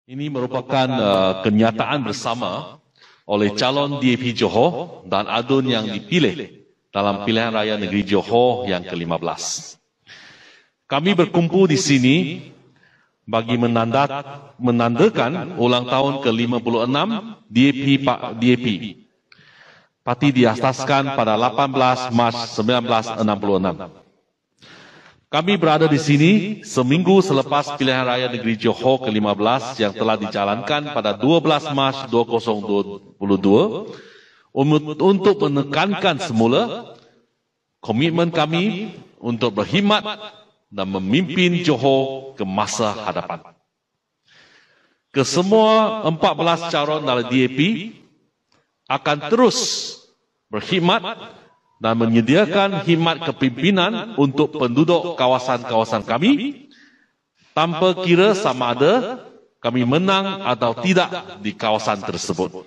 Ini merupakan kenyataan bersama oleh calon DAP Johor dan adun yang dipilih dalam pilihan raya negeri Johor yang ke-15. Kami berkumpul di sini bagi menandakan ulang tahun ke-56 DAP. Parti diasaskan pada 18 Mac 1966. Kami berada di sini seminggu selepas pilihan raya negeri Johor ke-15 yang telah dijalankan pada 12 Mac 2022 untuk menekankan semula komitmen kami untuk berkhidmat dan memimpin Johor ke masa hadapan. Kesemua 14 calon dalam DAP akan terus berkhidmat dan menyediakan khidmat kepimpinan untuk penduduk kawasan-kawasan kami tanpa kira sama ada kami menang atau tidak di kawasan tersebut.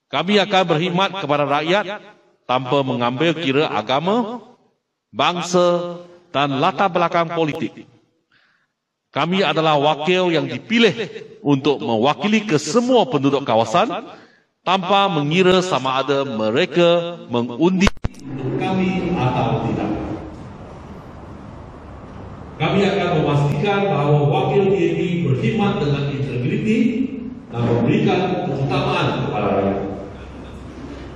Kami akan berkhidmat kepada rakyat tanpa mengambil kira agama, bangsa dan latar belakang politik. Kami adalah wakil yang dipilih untuk mewakili kesemua penduduk kawasan tanpa mengira sama ada mereka mengundi kami atau tidak. Kami akan memastikan bahawa wakil DAP berkhidmat dengan integriti dan memberikan keutamaan kepada rakyat.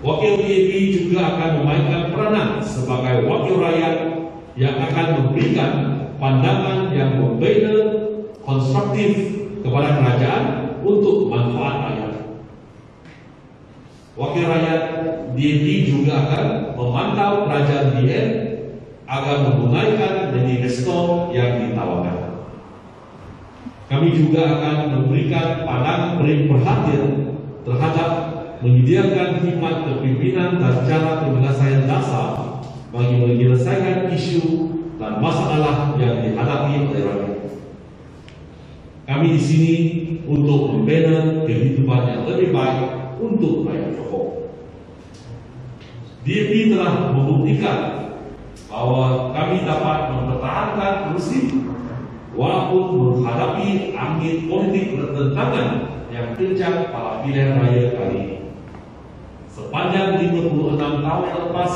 Wakil DAP juga akan memainkan peranan sebagai wakil rakyat yang akan memberikan pandangan yang membina konstruktif kepada kerajaan untuk manfaat rakyat. Wakil rakyat DAP juga akan memantau kerajaan DN agar menunaikan manifesto yang ditawarkan. Kami juga akan memberikan pandangan perhatian terhadap menyediakan khidmat kepimpinan dan cara penyelesaian dasar bagi menyelesaikan isu dan masalah yang dihadapi oleh rakyat. Kami di sini untuk membina kehidupan yang lebih baik untuk rakyat Johor. DAP telah membuktikan bahawa kami dapat mempertahankan kursi walaupun menghadapi angin politik bertentangan yang kencang pada pilihan raya kali ini. Sepanjang 56 tahun lepas,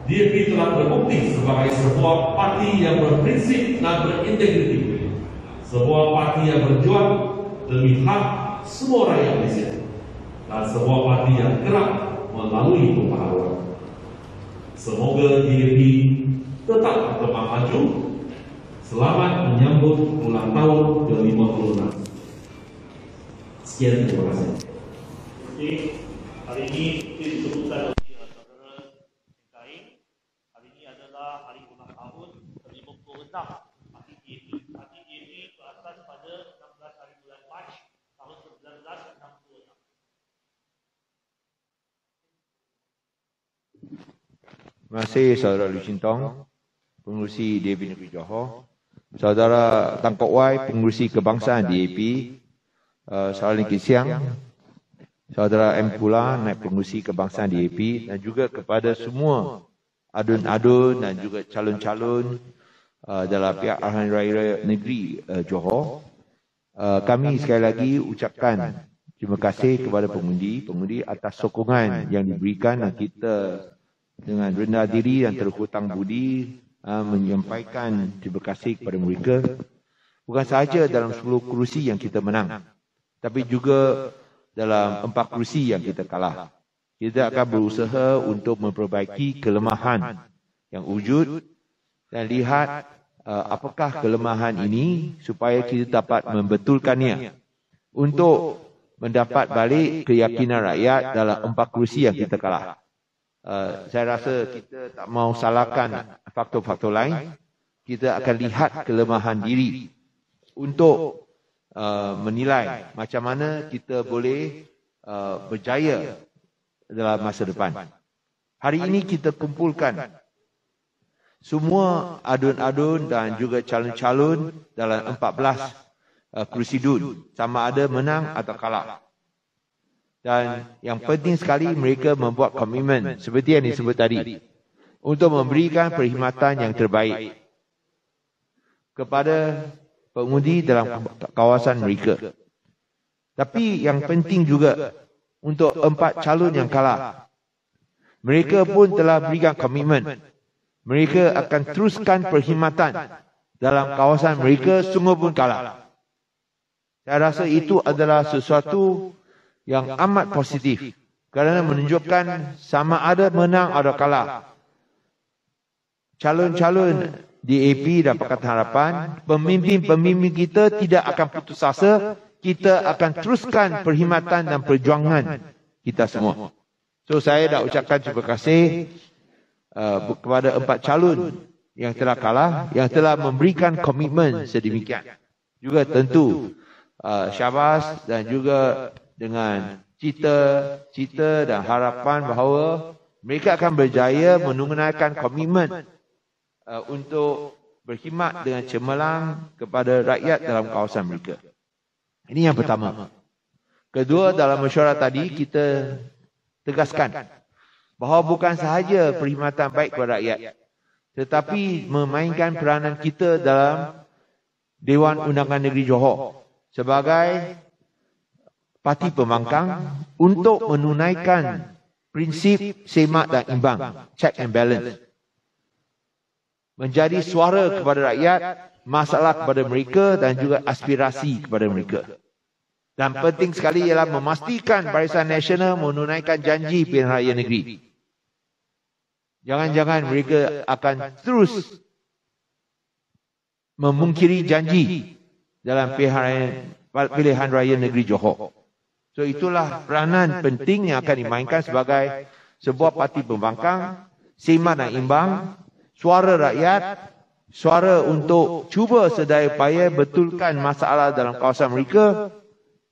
DAP telah berbukti sebagai sebuah parti yang berprinsip dan berintegriti, sebuah parti yang berjuang demi hak semua rakyat Malaysia, dan sebuah parti yang kerap melalui pembaharuan. Semoga DAP tetap berkembang maju. Selamat menyambut ulang tahun ke-56. Sekian, terima kasih. Hari ini disebutkan oleh saudara Singkain. Hari ini adalah hari ulang tahun ke-56 parti DAP. Parti DAP berasas pada 16 hari bulan Mac tahun 1966. Terima kasih saudara Lu Chintong, pengurusi DAP Negeri Johor, saudara Tan Kok Wai, pengurusi kebangsaan DAP, saudara Lim Kit Siang, saudara M Pula, naib pengurusi kebangsaan DAP, dan juga kepada semua adun-adun dan juga calon-calon dalam pihak Arahan Raya Negeri Johor. Kami sekali lagi ucapkan terima kasih kepada pengundi atas sokongan yang diberikan, dan kita dengan rendah diri dan terhutang budi menyampaikan terima kasih kepada mereka, bukan sahaja dalam 10 kerusi yang kita menang, tapi juga dalam 4 kerusi yang kita kalah. Kita akan berusaha untuk memperbaiki kelemahan yang wujud dan lihat apakah kelemahan ini supaya kita dapat membetulkannya untuk mendapat balik keyakinan rakyat dalam 4 kerusi yang kita kalah. Saya rasa kita tak mau salahkan faktor-faktor lain. Kita akan lihat kelemahan diri untuk menilai macam mana kita boleh berjaya dalam masa depan. Hari ini kita kumpulkan semua adun-adun dan juga calon-calon dalam 14 kerusi DUN, sama ada menang atau kalah. Dan yang penting sekali, mereka membuat komitmen seperti yang disebut tadi untuk memberikan perkhidmatan yang terbaik kepada pengundi dalam kawasan mereka. Tapi yang penting juga untuk 4 calon yang kalah, mereka pun telah berikan komitmen. Mereka akan teruskan perkhidmatan dalam kawasan mereka sungguh pun kalah. Saya rasa itu adalah sesuatu yang amat positif kerana menunjukkan sama ada menang atau kalah. Calon-calon DAP dan Pakatan Harapan, pemimpin-pemimpin kita tidak akan putus asa. Kita akan teruskan perkhidmatan dan perjuangan kita semua. So saya dah ucapkan terima kasih kepada 4 calon yang telah kalah, yang telah memberikan komitmen sedemikian. Juga tentu syabas dan juga dengan cita dan harapan bahawa mereka akan berjaya menunaikan komitmen untuk berkhidmat dengan cemerlang kepada rakyat dalam kawasan mereka. Ini yang pertama. Kedua, dalam mesyuarat tadi kita tegaskan bahawa bukan sahaja perkhidmatan baik kepada rakyat, tetapi memainkan peranan kita dalam Dewan Undangan Negeri Johor sebagai parti pembangkang untuk menunaikan prinsip semak dan imbang, check and balance. Menjadi suara kepada rakyat, masalah kepada mereka dan juga aspirasi kepada mereka. Dan penting sekali ialah memastikan Barisan Nasional menunaikan janji pilihan raya negeri. Jangan-jangan mereka akan terus memungkiri janji dalam pilihan raya negeri Johor. So itulah peranan penting yang akan dimainkan sebagai sebuah parti pembangkang, semak dan imbang, suara rakyat, suara untuk cuba sedaya upaya betulkan masalah dalam kawasan mereka,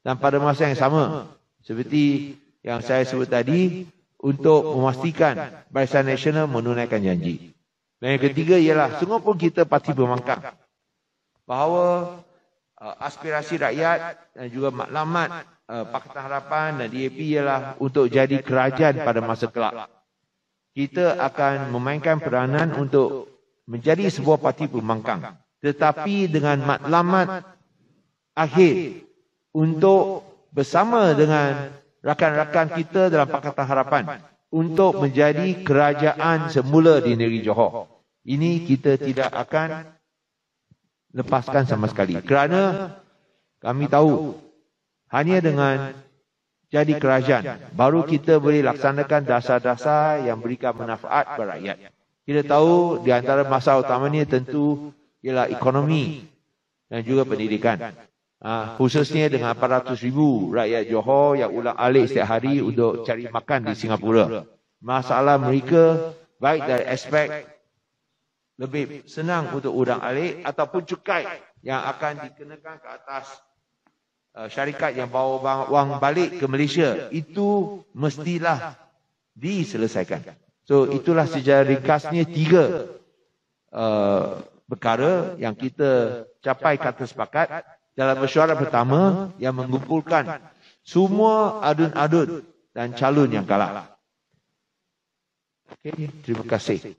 dan pada masa yang sama, seperti yang saya sebut tadi, untuk memastikan Barisan Nasional menunaikan janji. Dan yang ketiga ialah, sungguh pun kita parti pembangkang, bahawa aspirasi rakyat dan juga maklumat Pakatan Harapan dan DAP ialah untuk jadi kerajaan pada masa kelak. Kita akan memainkan peranan untuk menjadi sebuah parti pembangkang, tetapi dengan matlamat akhir untuk bersama dengan rakan-rakan kita dalam Pakatan Harapan untuk menjadi kerajaan semula di negeri Johor. Ini kita tidak akan lepaskan sama sekali, kerana kami tahu hanya dengan jadi kerajaan baru kita boleh laksanakan dasar-dasar yang berikan manfaat kepada rakyat. Kita tahu di antara masalah utamanya tentu ialah ekonomi dan juga pendidikan. Khususnya dengan 400,000 rakyat Johor yang ulang-alik setiap hari untuk cari makan di Singapura. Masalah mereka baik dari aspek lebih senang untuk ulang-alik ataupun cukai yang akan dikenakan ke atas syarikat yang bawa wang balik ke Malaysia, itu mestilah diselesaikan. So itulah sejarah ringkasnya 3 perkara yang kita capai kata sepakat dalam mesyuarat pertama yang mengumpulkan semua adun-adun dan calon yang kalah. Okay, terima kasih.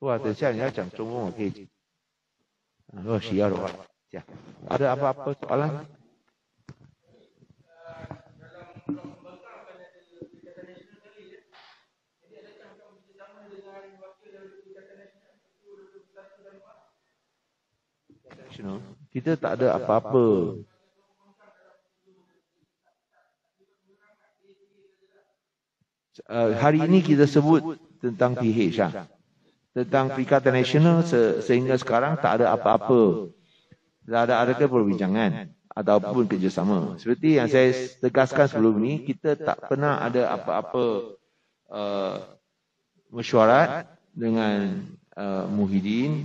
Wah, tersiapnya macam semua. Okay. Oh, siar. Ada apa-apa soalan? Kita tak ada apa-apa. Hari ini kita sebut tentang PH, tentang Perikatan Nasional sehingga sekarang tak ada apa-apa. Tak ada adakah perbincangan ataupun kerjasama. Seperti yang saya tegaskan sebelum ini, kita tak pernah ada apa-apa mesyuarat dengan Muhyiddin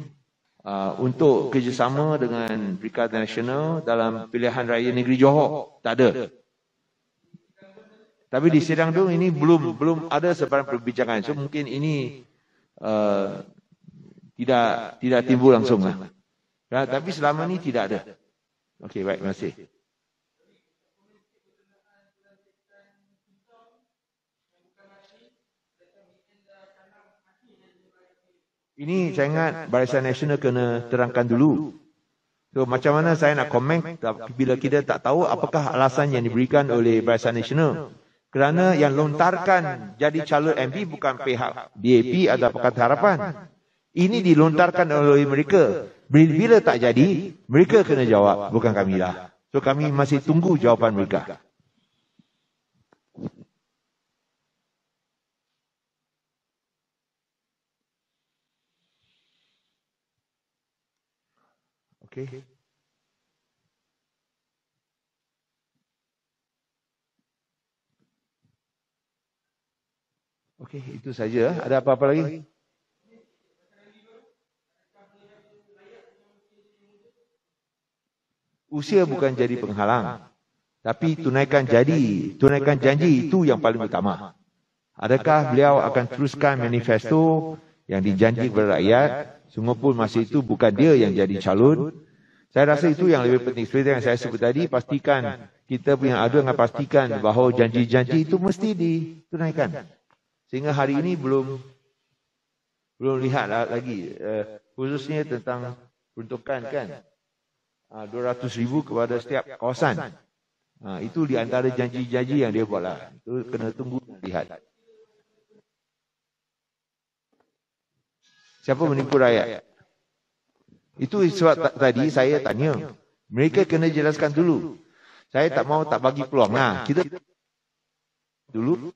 untuk kerjasama dengan Perikatan Nasional dalam pilihan raya negeri Johor. Tak ada. Tapi di Serang tu ini belum ada sebarang perbincangan. So mungkin ini tidak timbul langsung lah. Tapi selama ini tidak ada. Okey, baik, terima kasih. Ini saya ingat Barisan Nasional kena terangkan dulu So macam mana saya nak komen bila kita tak tahu apakah alasan yang diberikan oleh Barisan Nasional. Kerana yang lontarkan jadi calon MP bukan pihak DAP atau Pakatan Harapan. Ini dilontarkan oleh mereka. Bila tak jadi, mereka kena jawab, bukan kami lah. So kami masih tunggu jawapan mereka. Okey. Okey, itu saja. Ada apa-apa lagi? Usia bukan jadi penghalang. Tapi tunaikan janji itu yang paling utama. Adakah beliau akan teruskan manifesto yang dijanji kepada rakyat, sungguhpun masa itu bukan dia yang jadi calon? Saya rasa itu yang lebih penting. Seperti yang saya sebut tadi, pastikan kita punya adu dengan pastikan bahawa janji-janji itu mesti ditunaikan. Sehingga hari ini belum lihat lagi, khususnya tentang peruntukan kan. 200,000 kepada setiap kawasan. Itu di antara janji-janji yang dia buatlah. Itu kena tunggu dan lihat. Siapa menipu rakyat? Itu sebab tadi saya tanya. Mereka kena jelaskan dulu. Saya tak mau tak bagi peluang. Nah, kita dulu.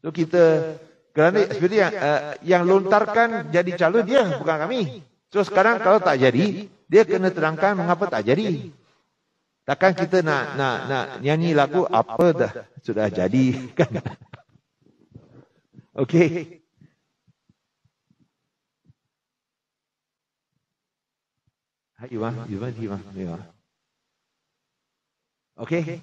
So kita, kerana seperti yang lontarkan jadi calon dia, bukan kami. So sekarang kalau tak jadi, dia kena terangkan mengapa tak jadi. Takkan kita nak nyanyi lagu apa dah sudah jadi kan? Okey. Hai, Iwan. Okey.